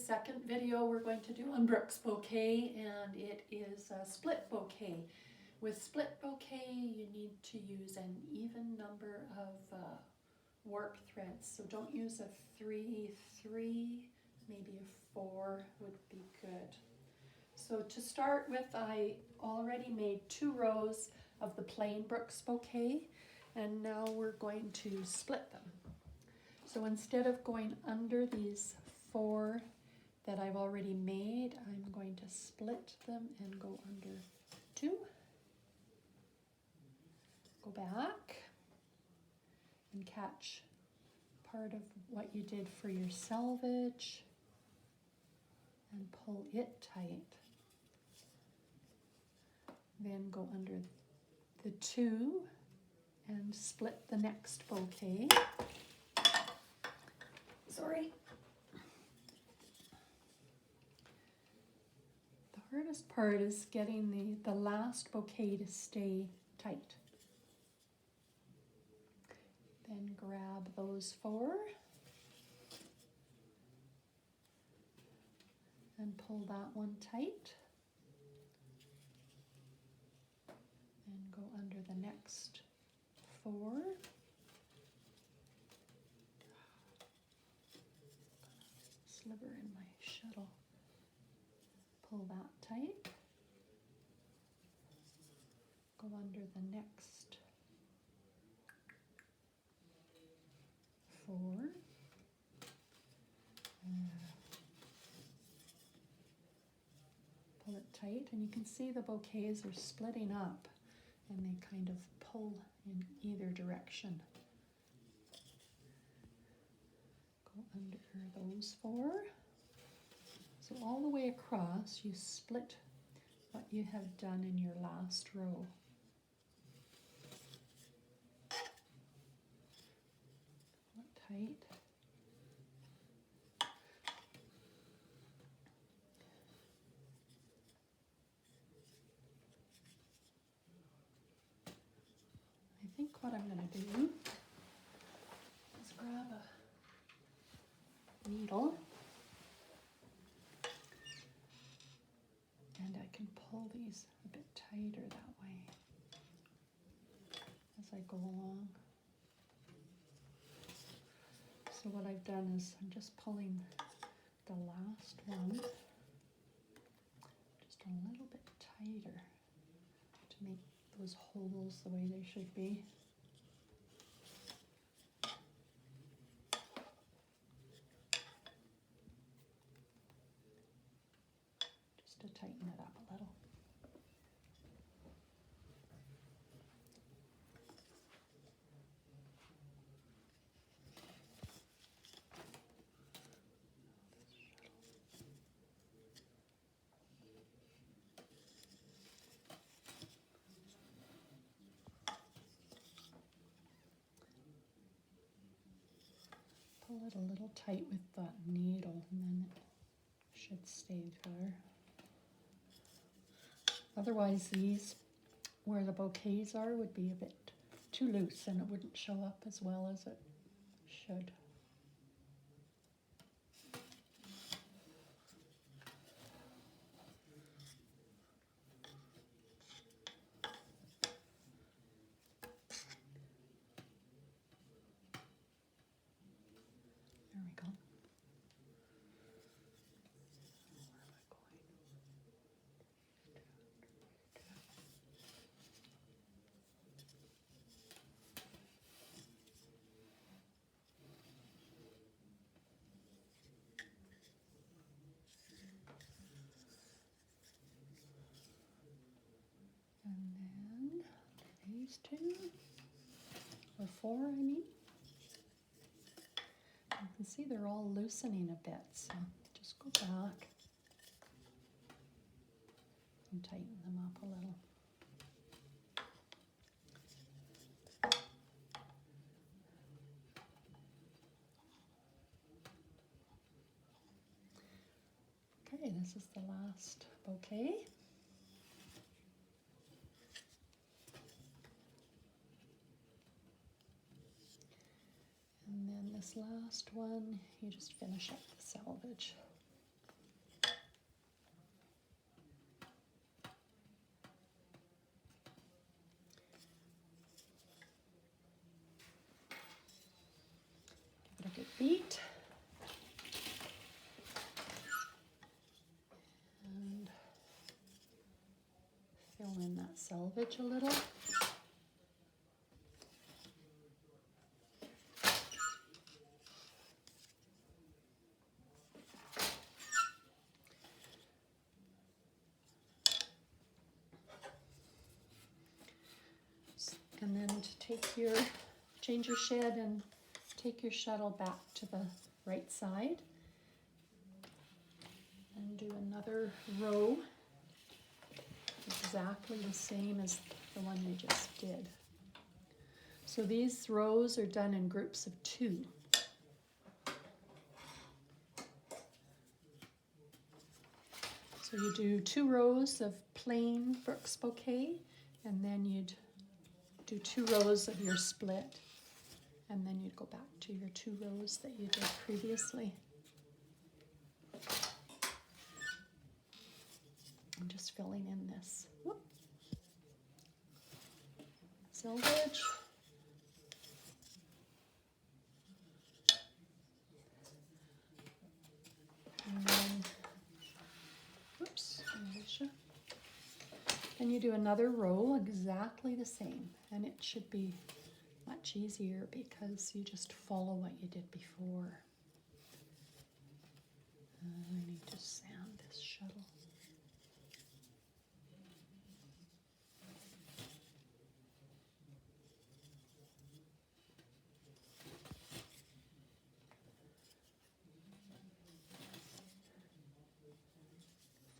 second video we're going to do on Brook's bouquet, and it is a split bouquet. With split bouquet, you need to use an even number of warp threads. So don't use a 3, maybe a 4 would be good. So to start with, I already made 2 rows of the plain Brook's bouquet, and now we're going to split them. So instead of going under these 4 that I've already made, I'm going to split them and go under 2. Go back and catch part of what you did for your selvage and pull it tight. Then go under the 2 and split the next bouquet. Sorry. The hardest part is getting the last bouquet to stay tight. Then grab those 4 and pull that one tight. And go under the next 4. Sliver in my shuttle. Pull that tight. Go under the next 4. Pull it tight, and you can see the bouquets are splitting up and they kind of pull in either direction. Go under those 4. So all the way across, you split what you have done in your last row. Pull it tight. I think what I'm going to do is grab a needle, and I can pull these a bit tighter that way as I go along. So what I've done is I'm just pulling the last one just a little bit tighter to make those holes the way they should be. Just to tighten it up a little. Pull it a little tight with that needle, and then it should stay there. Otherwise, these, where the bouquets are, would be a bit too loose and it wouldn't show up as well as it should. There we go. And then these 2, or 4, I mean. You can see they're all loosening a bit, so just go back and tighten them up a little. Okay, this is the last bouquet. And then this last one, you just finish up the selvage. beat. And fill in that selvage a little. And then to change your shed and take your shuttle back to the right side and do another row exactly the same as the one you just did. So these rows are done in groups of 2. So you do 2 rows of plain Brooks bouquet, and then you'd do 2 rows of your split, and then you'd go back to your 2 rows that you did previously. I'm just filling in this selvage. And then, then you do another row exactly the same, and it should be much easier because you just follow what you did before. I need to sand this shuttle.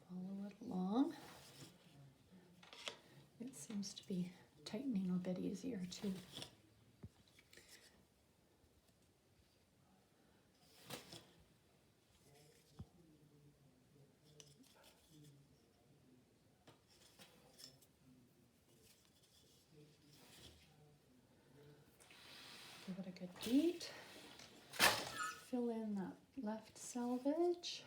Follow it along. It seems to be tightening a bit easier too. Give it a good beat. Fill in that left selvage.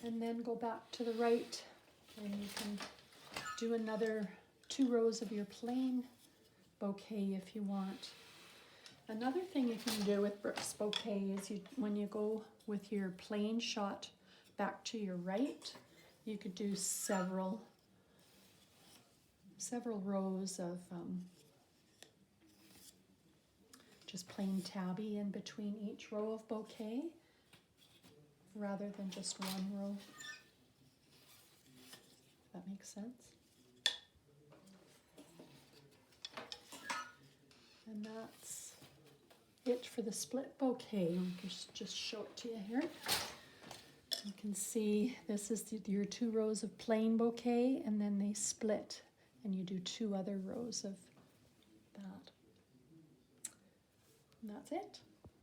And then go back to the right, and you can do another 2 rows of your plain bouquet if you want. Another thing you can do with Brook's bouquet is when you go with your plain shot back to your right, you could do several rows of just plain tabby in between each row of bouquet rather than just one row. If that makes sense. And that's it for the split bouquet. I'll just show it to you here. You can see this is your 2 rows of plain bouquet, and then they split, and you do 2 other rows of that. And that's it.